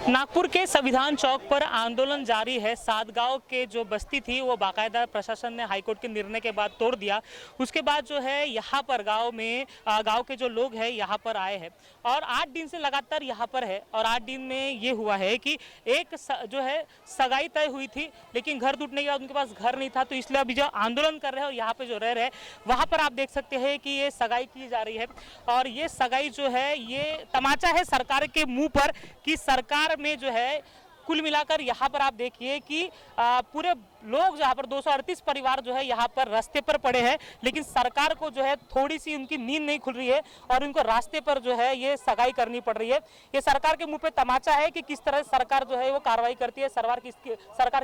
नागपुर के संविधान चौक पर आंदोलन जारी है। सातगांव के जो बस्ती थी वो बाकायदा प्रशासन ने हाईकोर्ट के निर्णय के बाद तोड़ दिया। उसके बाद जो है यहाँ पर गांव के जो लोग हैं यहाँ पर आए हैं और 8 दिन से लगातार यहाँ पर है। और 8 दिन में ये हुआ है कि एक जो है सगाई तय हुई थी, लेकिन घर टूटने के बाद उनके पास घर नहीं था, तो इसलिए अभी जो आंदोलन कर रहे हैं और यहाँ पे जो रह रहे हैं वहाँ पर आप देख सकते हैं कि ये सगाई की जा रही है। और ये सगाई जो है ये तमाचा है सरकार के मुंह पर कि सरकार में जो है कुल मिलाकर यहाँ पर आप देखिए कि पूरे लोग जहाँ पर 238 परिवार जो है यहाँ पर रास्ते पर पड़े हैं, लेकिन सरकार को जो है थोड़ी सी उनकी नींद नहीं खुल रही है और उनको रास्ते पर जो है ये सगाई करनी पड़ रही है। ये सरकार के मुंह पे तमाचा है कि किस तरह सरकार जो है वो कार्रवाई करती है, सरकार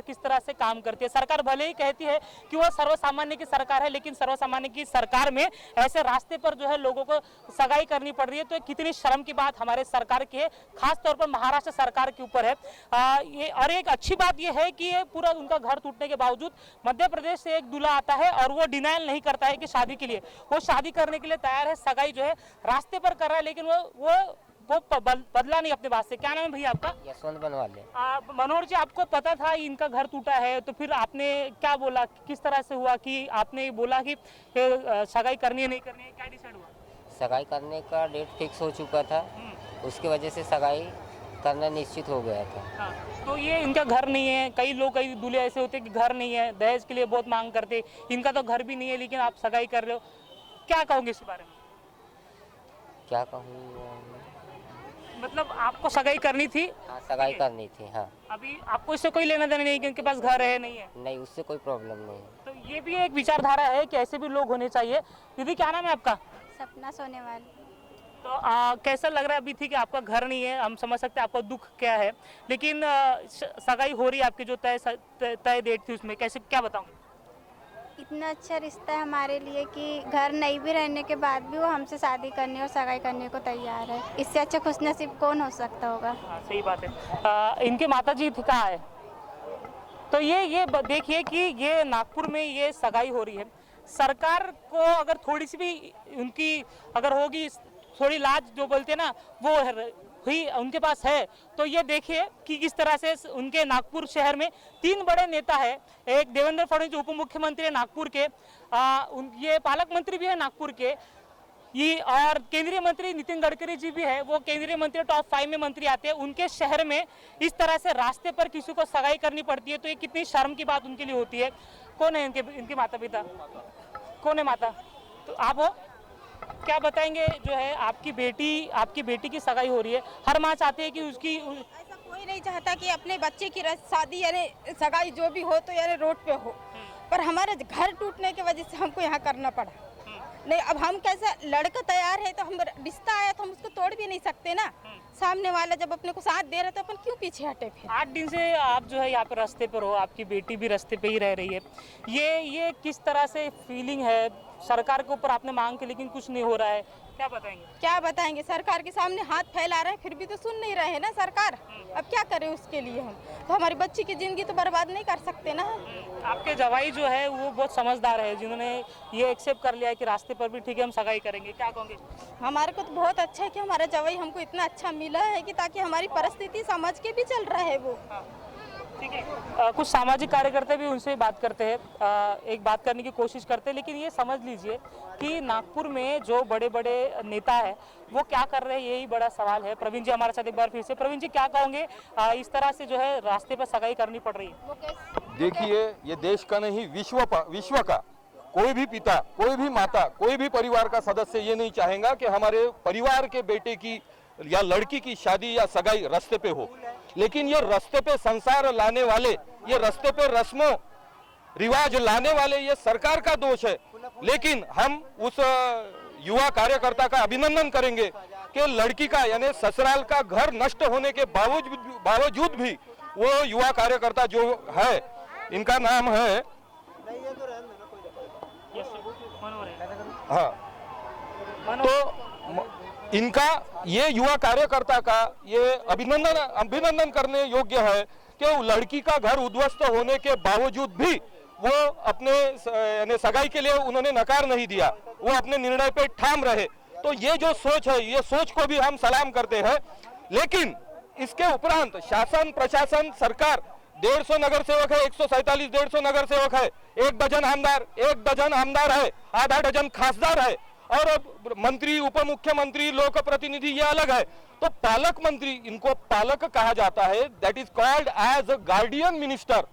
किस तरह से काम करती है। सरकार भले ही कहती है कि वो सर्वसामान्य की सरकार है, लेकिन सर्वसामान्य की सरकार में ऐसे रास्ते पर जो है लोगों को सगाई करनी पड़ रही है। तो कितनी शर्म की बात हमारे सरकार की है, खासतौर पर महाराष्ट्र सरकार के ऊपर है। ये और एक अच्छी बात ये है कि ये पूरा उनका घर टूटने के बावजूद मध्य प्रदेश से एक दूल्हा आता है और वो डिनाइल नहीं करता है कि शादी के लिए वो शादी करने के लिए तैयार है, सगाई जो है रास्ते पर कर रहा है, लेकिन वो बदला नहीं अपने बात से। क्या नाम है भैया आपका? यशवंत बनवाले। मनोहर जी, आपको पता था इनका घर टूटा है, तो फिर आपने क्या बोला, किस तरह से हुआ कि आपने बोला कि सगाई करनी है नहीं करनी है, क्या डिसाइड हुआ? सगाई करने का डेट फिक्स हो चुका था, उसकी वजह से सगाई करना निश्चित हो गया था। हाँ, तो ये इनका घर नहीं है। कई लोग, कई दूल्हे ऐसे होते कि घर नहीं है, दहेज के लिए बहुत मांग करते, इनका तो घर भी नहीं है लेकिन आप सगाई कर रहे हो, क्या कहोगे इस बारे में? क्या कहूँ, मतलब आपको सगाई करनी थी? हाँ, सगाई करनी थी। हाँ, अभी आपको इससे कोई लेना देना नहीं कि उनके पास घर है नहीं है? नहीं, उससे कोई प्रॉब्लम नहीं है। तो ये भी एक विचारधारा है कि ऐसे भी लोग होने चाहिए। दीदी, क्या नाम है आपका? सपना सोनेवाल। तो कैसा लग रहा है? अभी थी कि आपका घर नहीं है, हम समझ सकते हैं आपका दुख क्या है, लेकिन सगाई हो रही है आपकी जो तय डेट थी उसमें, कैसे, क्या बताऊंगे? इतना अच्छा रिश्ता है हमारे लिए कि घर नहीं भी रहने के बाद भी वो हमसे शादी करने और सगाई करने को तैयार है। इससे अच्छा खुशनसीब कौन हो सकता होगा? सही बात है। इनके माता जी कहाँ है? तो ये देखिए कि ये नागपुर में ये सगाई हो रही है। सरकार को अगर थोड़ी सी भी उनकी अगर होगी, थोड़ी लाज जो बोलते हैं ना वो हुई उनके पास है, तो ये देखिए कि किस तरह से उनके नागपुर शहर में 3 बड़े नेता है। एक देवेंद्र फडणवीस उप मुख्यमंत्री है नागपुर के, ये पालक मंत्री भी है नागपुर के, ये और केंद्रीय मंत्री नितिन गडकरी जी भी है, वो केंद्रीय मंत्री टॉप 5 में मंत्री आते हैं। उनके शहर में इस तरह से रास्ते पर किसी को सगाई करनी पड़ती है, तो ये कितनी शर्म की बात उनके लिए होती है। कौन है इनके माता पिता? कौन है माता? तो आप हो, क्या बताएंगे? जो है आपकी बेटी की सगाई हो रही है, हर माँ चाहती है कि उसकी, ऐसा कोई नहीं चाहता कि अपने बच्चे की शादी यानी सगाई जो भी हो तो यानी रोड पे हो, पर हमारे घर टूटने की वजह से हमको यहाँ करना पड़ा। नहीं, अब हम कैसे, लड़का तैयार है तो हम, रिश्ता आया तो हम उसको तोड़ भी नहीं सकते ना। सामने वाला जब अपने को साथ दे रहा तो अपन क्यों पीछे हटे? फिर 8 दिन से आप जो है यहाँ पे रास्ते पर हो, आपकी बेटी भी रास्ते पे ही रह रही है। ये किस तरह से फीलिंग है? सरकार के ऊपर आपने मांग की लेकिन कुछ नहीं हो रहा है, क्या बताएंगे? क्या बताएंगे? सरकार के सामने हाथ फैला रहे हैं, फिर भी तो सुन नहीं रहे हैं ना सरकार। अब क्या करें उसके लिए? हम तो हमारी बच्ची की जिंदगी तो बर्बाद नहीं कर सकते ना हम। आपके जवाई जो है वो बहुत समझदार है, जिन्होंने ये एक्सेप्ट कर लिया है कि रास्ते पर भी ठीक है हम सगाई करेंगे, क्या कहोगे? हमारे को तो बहुत अच्छा है कि हमारा जवाई हमको इतना अच्छा मिला है कि ताकि हमारी परिस्थिति समझ के भी चल रहा है वो। ठीक है, कुछ सामाजिक कार्यकर्ता भी उनसे बात करते हैं, एक बात करने की कोशिश करते हैं, लेकिन ये समझ लीजिए कि नागपुर में जो बड़े बड़े नेता है वो क्या कर रहे हैं, यही बड़ा सवाल है। प्रवीण जी हमारे साथ एक बार फिर से। प्रवीण जी, क्या कहोगे? इस तरह से जो है रास्ते पर सगाई करनी पड़ रही है। देखिए, ये देश का नहीं विश्व का कोई भी पिता, कोई भी माता, कोई भी परिवार का सदस्य ये नहीं चाहेगा कि हमारे परिवार के बेटे की या लड़की की शादी या सगाई रास्ते पे हो। लेकिन ये रास्ते पे संसार लाने वाले, ये रास्ते पे रस्मों रिवाज लाने वाले, ये सरकार का दोष है। लेकिन हम उस युवा कार्यकर्ता का अभिनंदन करेंगे कि लड़की का यानी ससुराल का घर नष्ट होने के बावजूद भी वो युवा कार्यकर्ता जो है, इनका नाम है, हाँ, तो इनका, ये युवा कार्यकर्ता का ये अभिनंदन करने योग्य है कि लड़की का घर उद्ध्वस्त होने के बावजूद भी वो अपने यानी सगाई के लिए उन्होंने नकार नहीं दिया, वो अपने निर्णय पे ठाम रहे। तो ये जो सोच है, ये सोच को भी हम सलाम करते हैं। लेकिन इसके उपरांत शासन प्रशासन सरकार 150 नगर सेवक है, 147 150 नगर सेवक है, 1 डजन आमदार है, आधा डजन खासदार है, और अब मंत्री उप मुख्यमंत्री लोक प्रतिनिधि ये अलग है। तो पालक मंत्री, इनको पालक कहा जाता है, that is called as guardian minister.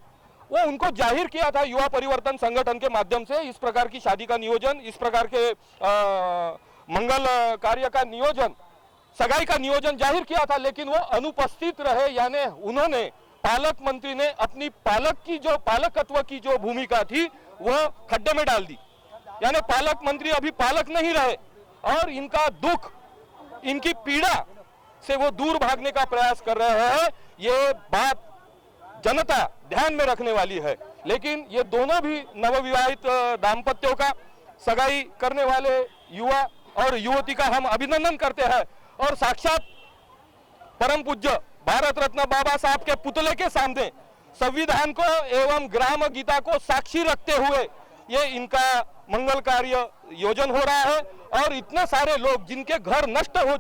वो उनको जाहिर किया था युवा परिवर्तन संगठन के माध्यम से इस प्रकार की शादी का नियोजन, इस प्रकार के मंगल कार्य का नियोजन, सगाई का नियोजन जाहिर किया था, लेकिन वो अनुपस्थित रहे। यानी उन्होंने, पालक मंत्री ने अपनी पालकत्व की जो भूमिका थी वो खड्डे में डाल दी। यानी पालक मंत्री अभी पालक नहीं रहे और इनका दुख, इनकी पीड़ा से वो दूर भागने का प्रयास कर रहे हैं। ये बात जनता ध्यान में रखने वाली है। लेकिन ये दोनों भी नवविवाहित दाम्पत्यों का, सगाई करने वाले युवा और युवती का हम अभिनंदन करते हैं। और साक्षात परम पूज्य भारत रत्न बाबा साहब के पुतले के सामने संविधान को एवं ग्राम गीता को साक्षी रखते हुए ये इनका मंगल कार्य योजन हो रहा है। और इतने सारे लोग जिनके घर नष्ट हो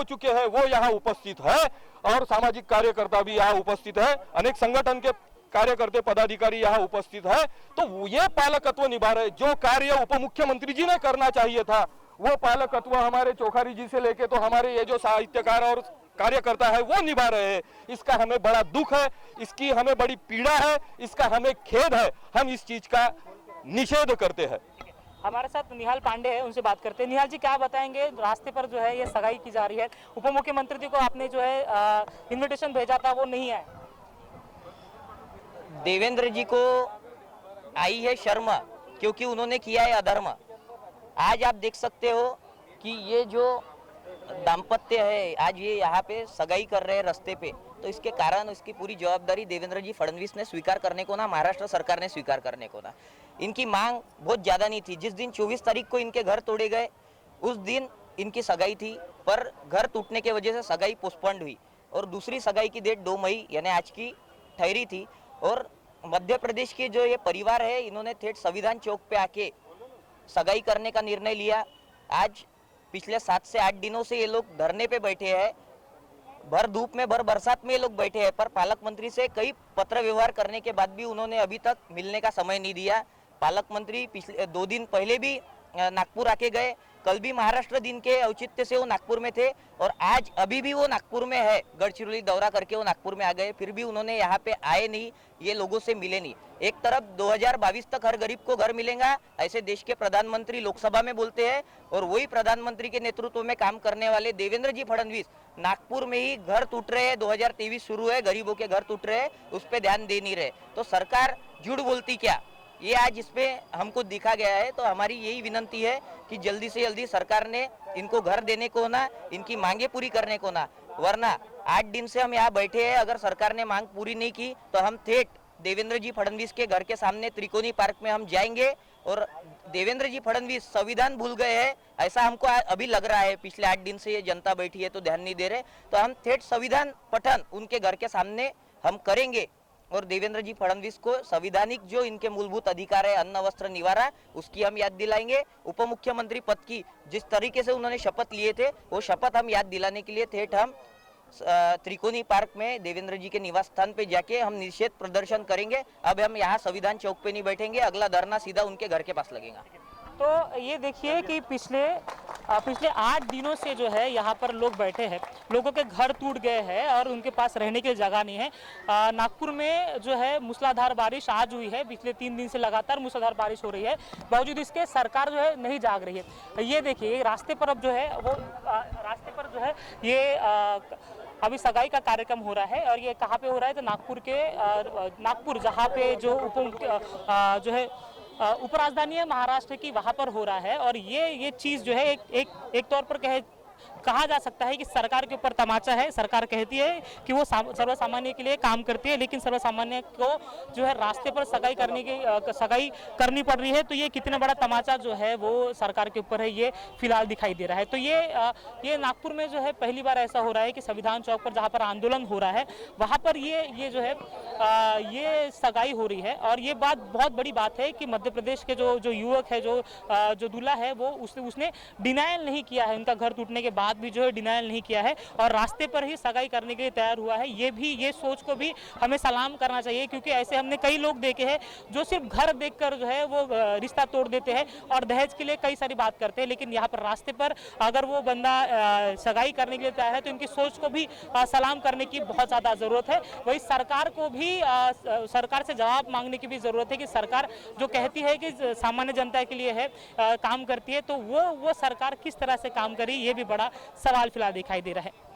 चुके हैं वो यहाँ उपस्थित है, और सामाजिक कार्यकर्ता भी यहाँ उपस्थित है, अनेक संगठन के कार्यकर्ता पदाधिकारी यहाँ उपस्थित है। तो ये पालकत्व निभा रहे। जो कार्य उप मुख्यमंत्री जी ने करना चाहिए था वो पालकत्व हमारे चौखारी जी से लेके तो हमारे ये जो साहित्यकार और कार्यकर्ता है वो निभा रहे हैं। इसका हमें बड़ा दुख है, इसकी हमें बड़ी पीड़ा है, इसका हमें खेद है। हम इस चीज का निषेध करते हैं। हमारे साथ निहाल पांडे है, उनसे बात करते हैं। निहाल जी, क्या बताएंगे, रास्ते पर जो है ये सगाई की जा रही है, उप मुख्यमंत्री जी को आपने जो है इनविटेशन भेजा था वो नहीं आए। देवेंद्र जी को आई है शर्म, क्योंकि उन्होंने किया है अधर्म। आज आप देख सकते हो कि ये जो दाम्पत्य है, आज ये यहाँ पे सगाई कर रहे हैं रास्ते पे, तो इसके कारण इसकी पूरी जवाबदारी देवेंद्र जी फडणवीस ने स्वीकार करने को ना, महाराष्ट्र सरकार ने स्वीकार करने को ना। इनकी मांग बहुत ज़्यादा नहीं थी। जिस दिन 24 तारीख को इनके घर तोड़े गए उस दिन इनकी सगाई थी, पर घर टूटने की वजह से सगाई पोस्टपोन्ड हुई और दूसरी सगाई की डेट 2 मई यानी आज की ठहरी थी। और मध्य प्रदेश के जो ये परिवार है, इन्होंने ठेठ संविधान चौक पे आके सगाई करने का निर्णय लिया। आज पिछले 7 से 8 दिनों से ये लोग धरने पे बैठे हैं, भर धूप में भर बरसात में ये लोग बैठे हैं, पर पालक मंत्री से कई पत्र व्यवहार करने के बाद भी उन्होंने अभी तक मिलने का समय नहीं दिया। पालक मंत्री पिछले 2 दिन पहले भी नागपुर आके गए, कल भी महाराष्ट्र दिन के औचित्य से वो नागपुर में थे और आज अभी भी वो नागपुर में है। गढ़चिरौली दौरा करके वो नागपुर में आ गए, फिर भी उन्होंने यहाँ पे आए नहीं, ये लोगों से मिले नहीं। एक तरफ 2022 तक हर गरीब को घर मिलेगा ऐसे देश के प्रधानमंत्री लोकसभा में बोलते हैं, और वही प्रधानमंत्री के नेतृत्व में काम करने वाले देवेंद्र जी फडणवीस नागपुर में ही घर टूट रहे हैं। 2023 शुरू है, गरीबों के घर टूट रहे हैं, उस पर ध्यान दे नहीं रहे। तो सरकार झूठ बोलती क्या, ये आज इस पे हमको दिखा गया है। तो हमारी यही विनंती है कि जल्दी से जल्दी सरकार ने इनको घर देने को ना, इनकी मांगे पूरी करने को ना, वरना 8 दिन से हम यहाँ बैठे हैं, अगर सरकार ने मांग पूरी नहीं की तो हम ठेठ देवेंद्र जी फडणवीस के घर के सामने त्रिकोणी पार्क में हम जाएंगे। और देवेंद्र जी फडणवीस संविधान भूल गए हैं ऐसा हमको अभी लग रहा है। पिछले 8 दिन से ये जनता बैठी है तो ध्यान नहीं दे रहे, तो हम ठेठ संविधान पठन उनके घर के सामने हम करेंगे और देवेंद्र जी फडणवीस को संवैधानिक जो इनके मूलभूत अधिकार है, अन्न वस्त्र निवारा, उसकी हम याद दिलाएंगे। उप मुख्यमंत्री पद की जिस तरीके से उन्होंने शपथ लिए थे वो शपथ हम याद दिलाने के लिए ठेठ हम त्रिकोणी पार्क में देवेंद्र जी के निवास स्थान पे जाके हम निषेध प्रदर्शन करेंगे। अब हम यहाँ संविधान चौक पे नहीं बैठेंगे, अगला धरना सीधा उनके घर के पास लगेगा। तो ये देखिए कि पिछले 8 दिनों से जो है यहाँ पर लोग बैठे हैं, लोगों के घर टूट गए हैं और उनके पास रहने की जगह नहीं है। नागपुर में जो है मूसलाधार बारिश आज हुई है, पिछले 3 दिन से लगातार मूसलाधार बारिश हो रही है, बावजूद इसके सरकार जो है नहीं जाग रही है। ये देखिए रास्ते पर अब जो है वो रास्ते पर जो है ये अभी सगाई का कार्यक्रम हो रहा है। और ये कहाँ पे हो रहा है तो नागपुर जहाँ पे जो जो है उपराजधानी है महाराष्ट्र की, वहां पर हो रहा है। और ये चीज जो है एक तौर पर कहा जा सकता है कि सरकार के ऊपर तमाचा है। सरकार कहती है कि वो सर्वसामान्य के लिए काम करती है, लेकिन सर्वसामान्य को जो है रास्ते पर सगाई करनी पड़ रही है। तो ये कितना बड़ा तमाचा जो है वो सरकार के ऊपर है, ये फिलहाल दिखाई दे रहा है। तो ये नागपुर में जो है पहली बार ऐसा हो रहा है कि संविधान चौक पर जहाँ पर आंदोलन हो रहा है वहाँ पर ये जो है ये सगाई हो रही है। और ये बात बहुत बड़ी बात है कि मध्य प्रदेश के जो युवक है, जो दूल्हा है, वो उसने डिनायल नहीं किया है उनका घर टूटने के बाद बाद भी जो है डिनायल नहीं किया है और रास्ते पर ही सगाई करने के लिए तैयार हुआ है। ये सोच को भी हमें सलाम करना चाहिए, क्योंकि ऐसे हमने कई लोग देखे हैं जो सिर्फ घर देखकर जो है वो रिश्ता तोड़ देते हैं और दहेज के लिए कई सारी बात करते हैं, लेकिन यहाँ पर रास्ते पर अगर वो बंदा सगाई करने के लिए तैयार है तो इनकी सोच को भी सलाम करने की बहुत ज़्यादा ज़रूरत है। वही सरकार को भी सरकार से जवाब मांगने की भी ज़रूरत है कि सरकार जो कहती है कि सामान्य जनता के लिए है काम करती है, तो वो सरकार किस तरह से काम करी, ये भी बड़ा सवाल फिलहाल दिखाई दे रहा है।